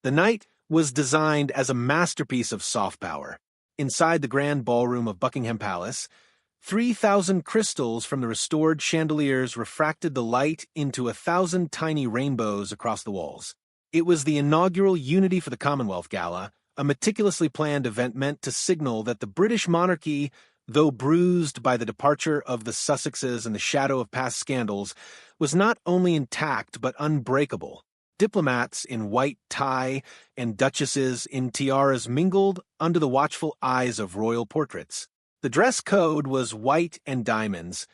The night was designed as a masterpiece of soft power. Inside the grand ballroom of Buckingham Palace, 3,000 crystals from the restored chandeliers refracted the light into 1,000 tiny rainbows across the walls. It was the inaugural Unity for the Commonwealth Gala, a meticulously planned event meant to signal that the British monarchy, though bruised by the departure of the Sussexes and the shadow of past scandals, was not only intact but unbreakable. Diplomats in white tie and duchesses in tiaras mingled under the watchful eyes of royal portraits. The dress code was white and diamonds,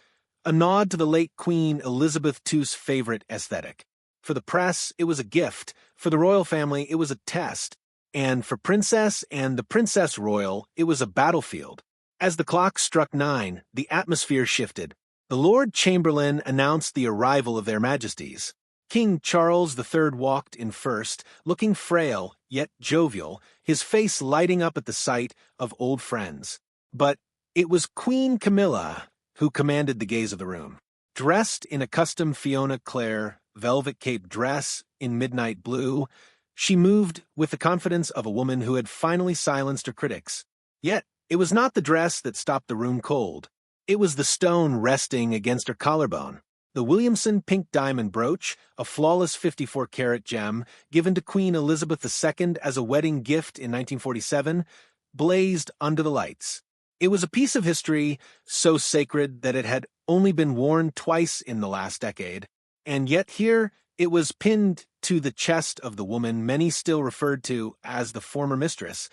a nod to the late Queen Elizabeth II's favorite aesthetic. For the press, it was a gift. For the royal family, it was a test. And for Princess and the Princess Royal, it was a battlefield. As the clock struck 9, the atmosphere shifted. The Lord Chamberlain announced the arrival of their Majesties. King Charles III walked in first, looking frail yet jovial, his face lighting up at the sight of old friends. But it was Queen Camilla who commanded the gaze of the room. Dressed in a custom Fiona Clare velvet cape dress in midnight blue, she moved with the confidence of a woman who had finally silenced her critics. Yet, it was not the dress that stopped the room cold. It was the stone resting against her collarbone. The Williamson pink diamond brooch, a flawless 54-carat gem given to Queen Elizabeth II as a wedding gift in 1947, blazed under the lights. It was a piece of history so sacred that it had only been worn twice in the last decade, and yet here it was pinned to the chest of the woman many still referred to as the former mistress.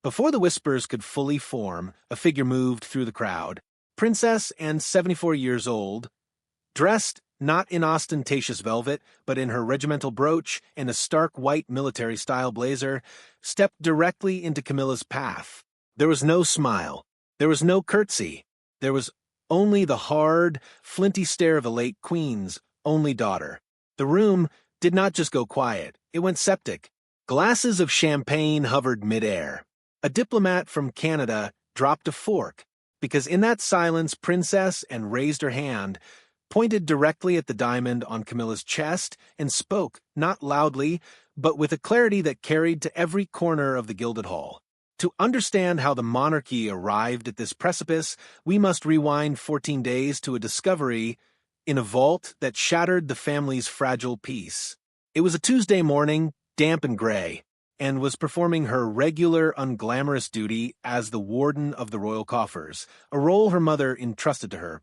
Before the whispers could fully form, a figure moved through the crowd. Princess and 74 years old, dressed not in ostentatious velvet, but in her regimental brooch and a stark white military-style blazer, stepped directly into Camilla's path. There was no smile. There was no curtsy. There was only the hard, flinty stare of the late Queen's only daughter. The room did not just go quiet. It went septic. Glasses of champagne hovered midair. A diplomat from Canada dropped a fork, because in that silence, Princess and raised her hand, pointed directly at the diamond on Camilla's chest, and spoke, not loudly, but with a clarity that carried to every corner of the gilded hall. To understand how the monarchy arrived at this precipice, we must rewind 14 days to a discovery in a vault that shattered the family's fragile peace. It was a Tuesday morning, damp and gray, and was performing her regular, unglamorous duty as the warden of the royal coffers, a role her mother entrusted to her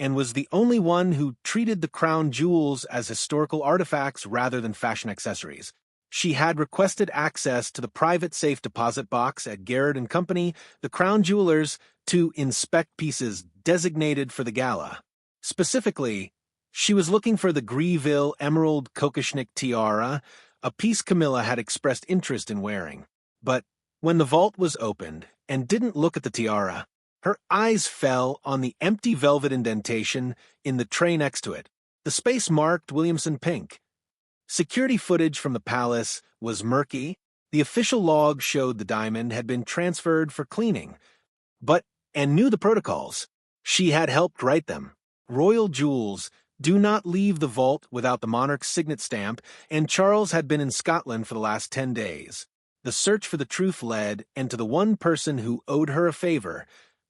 and was the only one who treated the crown jewels as historical artifacts rather than fashion accessories. She had requested access to the private safe deposit box at Garrett & Company, the crown jewelers, to inspect pieces designated for the gala. Specifically, she was looking for the Grieville Emerald Kokoschnik tiara, a piece Camilla had expressed interest in wearing. But when the vault was opened and didn't look at the tiara, her eyes fell on the empty velvet indentation in the tray next to it. The space marked Williamson pink. Security footage from the palace was murky. The official log showed the diamond had been transferred for cleaning, and knew the protocols. She had helped write them. Royal jewels do not leave the vault without the monarch's signet stamp, and Charles had been in Scotland for the last 10 days. The search for the truth led, and to the one person who owed her a favor,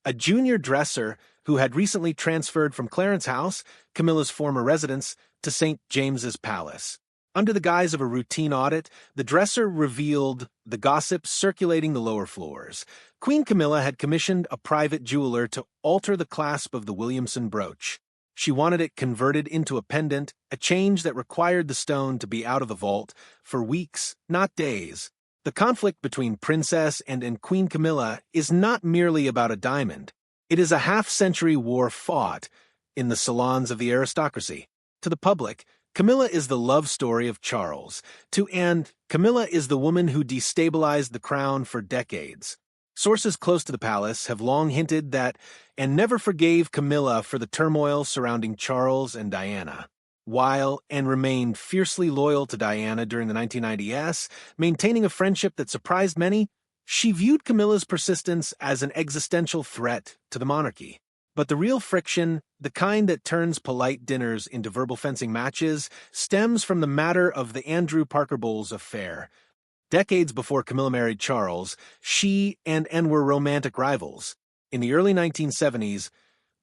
a junior dresser who had recently transferred from Clarence House, Camilla's former residence, to St. James's Palace. Under the guise of a routine audit, the dresser revealed the gossip circulating the lower floors. Queen Camilla had commissioned a private jeweler to alter the clasp of the Williamson brooch. She wanted it converted into a pendant, a change that required the stone to be out of the vault for weeks, not days. The conflict between Princess and Queen Camilla is not merely about a diamond. It is a half-century war fought in the salons of the aristocracy. To the public, Camilla is the love story of Charles. Camilla is the woman who destabilized the crown for decades. Sources close to the palace have long hinted that and never forgave Camilla for the turmoil surrounding Charles and Diana. While and remained fiercely loyal to Diana during the 1990s, maintaining a friendship that surprised many, she viewed Camilla's persistence as an existential threat to the monarchy. But the real friction, the kind that turns polite dinners into verbal fencing matches, stems from the matter of the Andrew Parker Bowles affair, Decades before Camilla married Charles, she and Anne were romantic rivals. In the early 1970s,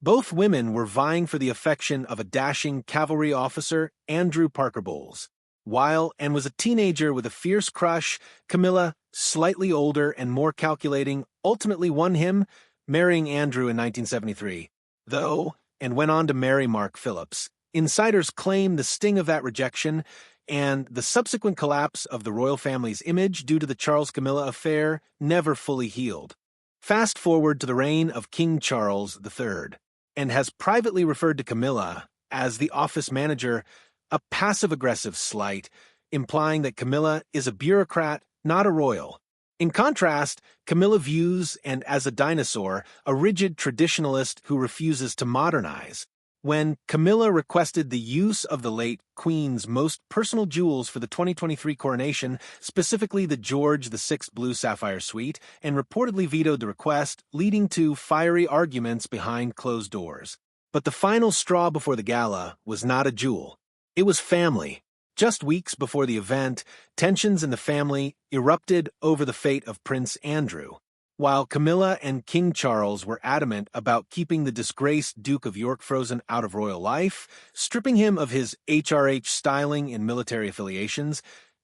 both women were vying for the affection of a dashing cavalry officer, Andrew Parker Bowles. While Anne was a teenager with a fierce crush, Camilla, slightly older and more calculating, ultimately won him, marrying Andrew in 1973. Though Anne went on to marry Mark Phillips, insiders claim the sting of that rejection and the subsequent collapse of the royal family's image due to the Charles-Camilla affair never fully healed. Fast forward to the reign of King Charles III, and has privately referred to Camilla as the office manager, a passive-aggressive slight, implying that Camilla is a bureaucrat, not a royal. In contrast, Camilla views Anne as a dinosaur, a rigid traditionalist who refuses to modernize. When Camilla requested the use of the late Queen's most personal jewels for the 2023 coronation, specifically the George VI Blue Sapphire Suite, and reportedly vetoed the request, leading to fiery arguments behind closed doors. But the final straw before the gala was not a jewel. It was family. Just weeks before the event, tensions in the family erupted over the fate of Prince Andrew. While Camilla and King Charles were adamant about keeping the disgraced Duke of York frozen out of royal life, stripping him of his HRH styling and military affiliations,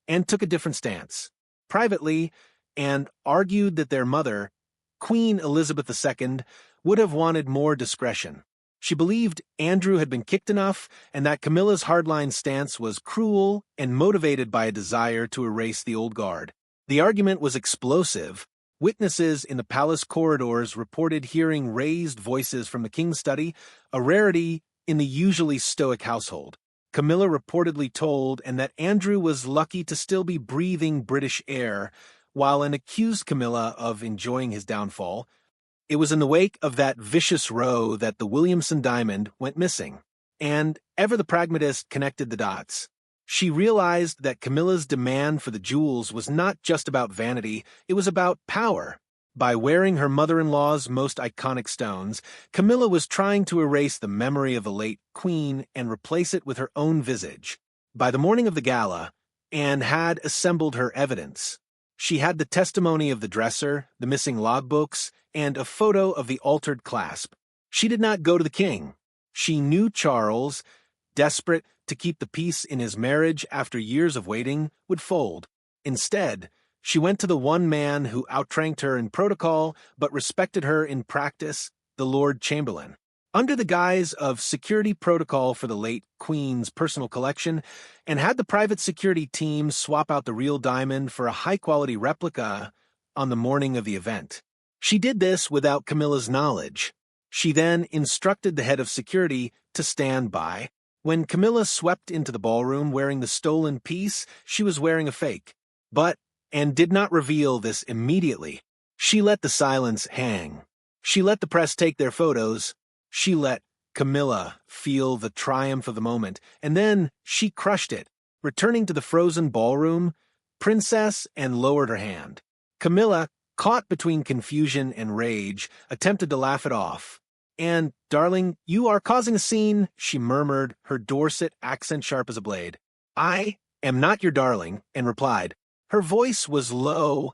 Anne took a different stance. Privately, Anne argued that their mother, Queen Elizabeth II, would have wanted more discretion. She believed Andrew had been kicked enough and that Camilla's hardline stance was cruel and motivated by a desire to erase the old guard. The argument was explosive. Witnesses in the palace corridors reported hearing raised voices from the king's study, a rarity in the usually stoic household. Camilla reportedly told Anne that Andrew was lucky to still be breathing British air, while Anne accused Camilla of enjoying his downfall. It was in the wake of that vicious row that the Williamson diamond went missing, and ever the pragmatist connected the dots. She realized that Camilla's demand for the jewels was not just about vanity, it was about power. By wearing her mother-in-law's most iconic stones, Camilla was trying to erase the memory of the late queen and replace it with her own visage. By the morning of the gala, Anne had assembled her evidence. She had the testimony of the dresser, the missing logbooks, and a photo of the altered clasp. She did not go to the king. She knew Charles, desperate to keep the peace in his marriage after years of waiting, would fold. Instead, she went to the one man who outranked her in protocol but respected her in practice, the Lord Chamberlain. Under the guise of security protocol for the late Queen's personal collection, and had the private security team swap out the real diamond for a high-quality replica on the morning of the event. She did this without Camilla's knowledge. She then instructed the head of security to stand by. When Camilla swept into the ballroom wearing the stolen piece, she was wearing a fake. But Anne did not reveal this immediately. She let the silence hang. She let the press take their photos. She let Camilla feel the triumph of the moment, and then she crushed it. Returning to the frozen ballroom, Princess Anne lowered her hand. Camilla, caught between confusion and rage, attempted to laugh it off. "Anne, darling, you are causing a scene," she murmured, her Dorset accent sharp as a blade. "I am not your darling," Anne replied. Her voice was low,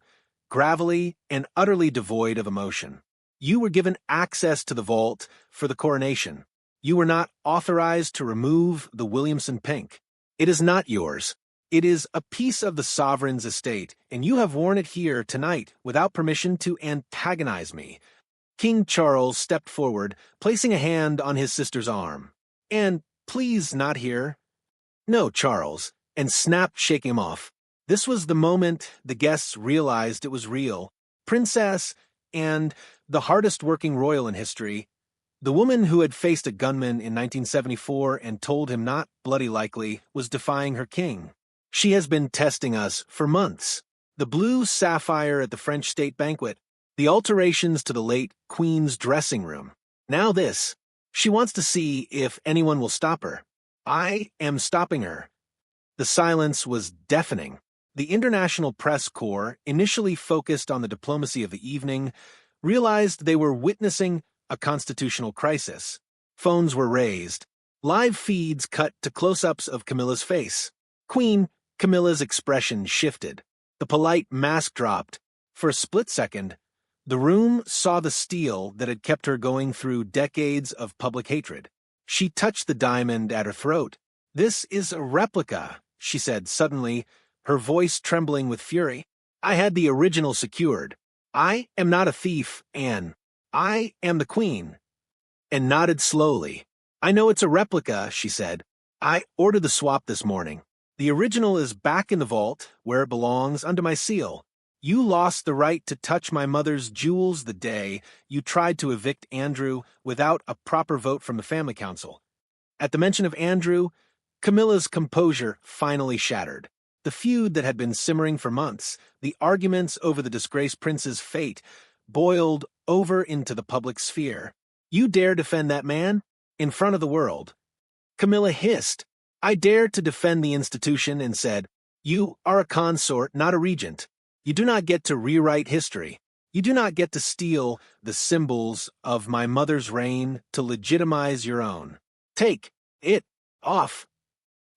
gravelly, and utterly devoid of emotion. "You were given access to the vault for the coronation. You were not authorized to remove the Williamson pink. It is not yours. It is a piece of the sovereign's estate, and you have worn it here tonight without permission to antagonize me." King Charles stepped forward, placing a hand on his sister's arm. "Anne, please not here." "No, Charles," and snapped, shaking him off. This was the moment the guests realized it was real. Princess, and the hardest-working royal in history, the woman who had faced a gunman in 1974 and told him not bloody likely, was defying her king. She has been testing us for months. The blue sapphire at the French state banquet, the alterations to the late Queen's dressing room. Now this. She wants to see if anyone will stop her. I am stopping her. The silence was deafening. The International Press Corps, initially focused on the diplomacy of the evening, realized they were witnessing a constitutional crisis. Phones were raised. Live feeds cut to close-ups of Camilla's face. Queen Camilla's expression shifted. The polite mask dropped. For a split second, the room saw the steel that had kept her going through decades of public hatred. She touched the diamond at her throat. "This is a replica," she said suddenly, her voice trembling with fury. "I had the original secured. I am not a thief, Anne. I am the queen." And nodded slowly. "I know it's a replica," she said. "I ordered the swap this morning. The original is back in the vault, where it belongs, under my seal. You lost the right to touch my mother's jewels the day you tried to evict Andrew without a proper vote from the family council." At the mention of Andrew, Camilla's composure finally shattered. The feud that had been simmering for months, the arguments over the disgraced prince's fate, boiled over into the public sphere. "You dare defend that man? In front of the world?" Camilla hissed. "I dare to defend the institution," and said, "You are a consort, not a regent. You do not get to rewrite history. You do not get to steal the symbols of my mother's reign to legitimize your own. Take it off."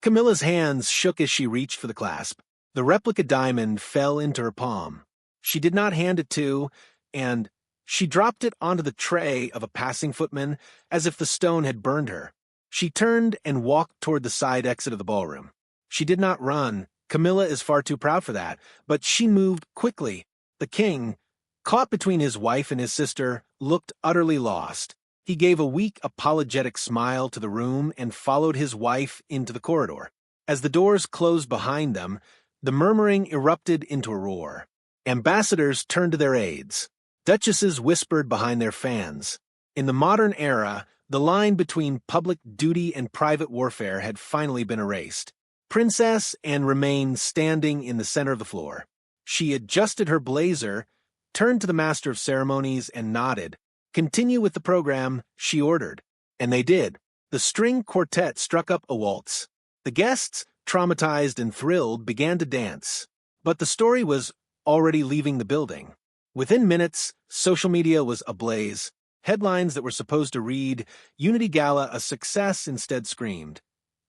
Camilla's hands shook as she reached for the clasp. The replica diamond fell into her palm. She did not hand it to, and she dropped it onto the tray of a passing footman as if the stone had burned her. She turned and walked toward the side exit of the ballroom. She did not run. Camilla is far too proud for that, but she moved quickly. The king, caught between his wife and his sister, looked utterly lost. He gave a weak, apologetic smile to the room and followed his wife into the corridor. As the doors closed behind them, the murmuring erupted into a roar. Ambassadors turned to their aides. Duchesses whispered behind their fans. In the modern era, the line between public duty and private warfare had finally been erased. Princess Anne remained standing in the center of the floor. She adjusted her blazer, turned to the master of ceremonies, and nodded. "Continue with the program," she ordered. And they did. The string quartet struck up a waltz. The guests, traumatized and thrilled, began to dance. But the story was already leaving the building. Within minutes, social media was ablaze. Headlines that were supposed to read, "Unity Gala a success," instead screamed,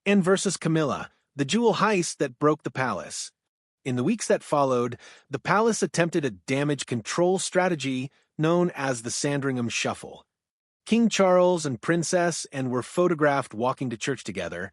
"Anne versus Camilla, the jewel heist that broke the palace." In the weeks that followed, the palace attempted a damage control strategy known as the Sandringham Shuffle. King Charles and Princess Anne were photographed walking to church together,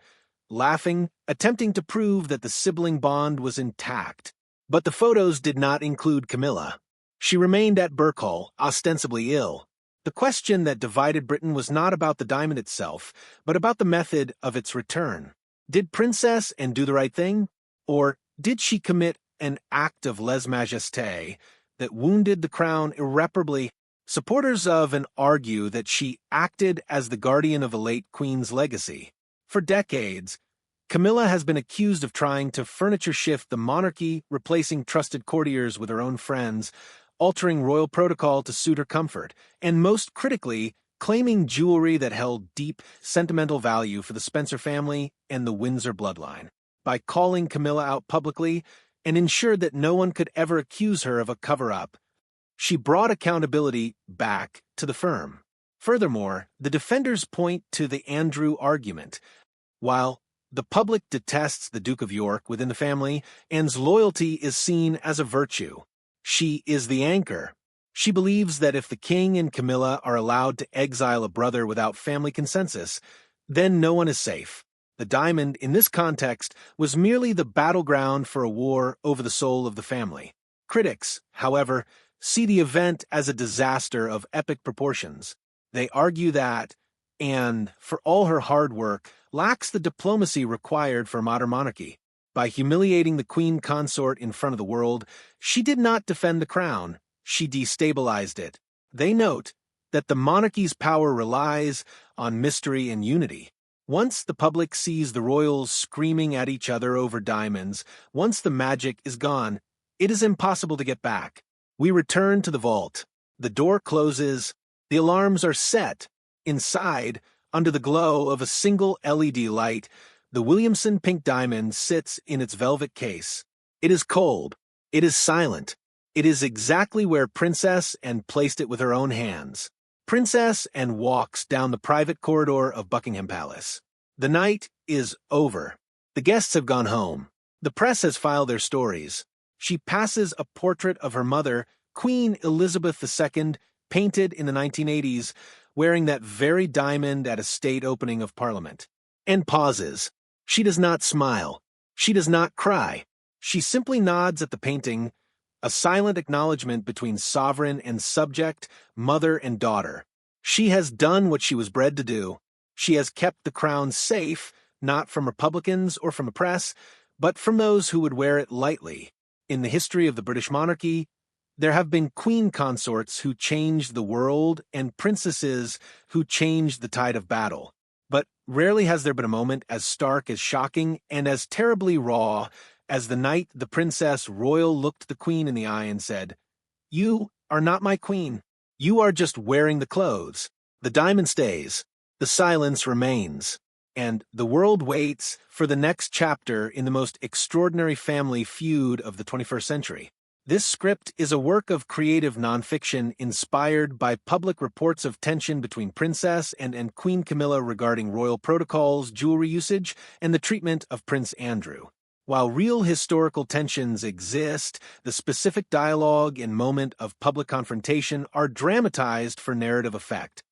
laughing, attempting to prove that the sibling bond was intact. But the photos did not include Camilla. She remained at Birkhall, ostensibly ill. The question that divided Britain was not about the diamond itself, but about the method of its return. Did Princess Anne do the right thing? Or did she commit an act of lèse-majesté that wounded the crown irreparably? Supporters of Anne argue that she acted as the guardian of the late queen's legacy. For decades, Camilla has been accused of trying to furniture shift the monarchy, replacing trusted courtiers with her own friends, altering royal protocol to suit her comfort, and most critically, claiming jewelry that held deep, sentimental value for the Spencer family and the Windsor bloodline. By calling Camilla out publicly and ensured that no one could ever accuse her of a cover-up, she brought accountability back to the firm. Furthermore, the defenders point to the Andrew argument. While the public detests the Duke of York within the family, Anne's loyalty is seen as a virtue. She is the anchor. She believes that if the king and Camilla are allowed to exile a brother without family consensus, then no one is safe. The diamond, in this context, was merely the battleground for a war over the soul of the family. Critics, however, see the event as a disaster of epic proportions. They argue that Anne, for all her hard work, lacks the diplomacy required for a modern monarchy. By humiliating the queen consort in front of the world, she did not defend the crown, she destabilized it. They note that the monarchy's power relies on mystery and unity. Once the public sees the royals screaming at each other over diamonds, once the magic is gone, it is impossible to get back. We return to the vault. The door closes. The alarms are set. Inside, under the glow of a single LED light, the Williamson pink diamond sits in its velvet case. It is cold. It is silent. It is exactly where Princess Anne placed it with her own hands. Princess Anne walks down the private corridor of Buckingham Palace. The night is over. The guests have gone home. The press has filed their stories. She passes a portrait of her mother, Queen Elizabeth II, painted in the 1980s, wearing that very diamond at a state opening of Parliament. And pauses. She does not smile. She does not cry. She simply nods at the painting, a silent acknowledgement between sovereign and subject, mother and daughter. She has done what she was bred to do. She has kept the crown safe, not from Republicans or from the press, but from those who would wear it lightly. In the history of the British monarchy, there have been queen consorts who changed the world and princesses who changed the tide of battle. But rarely has there been a moment as stark, as shocking, and as terribly raw as the night the Princess Royal looked the Queen in the eye and said, "You are not my queen. You are just wearing the clothes. The diamond stays. The silence remains. And the world waits for the next chapter in the most extraordinary family feud of the 21st century." This script is a work of creative nonfiction inspired by public reports of tension between Princess and Queen Camilla regarding royal protocols, jewelry usage, and the treatment of Prince Andrew. While real historical tensions exist, the specific dialogue and moment of public confrontation are dramatized for narrative effect.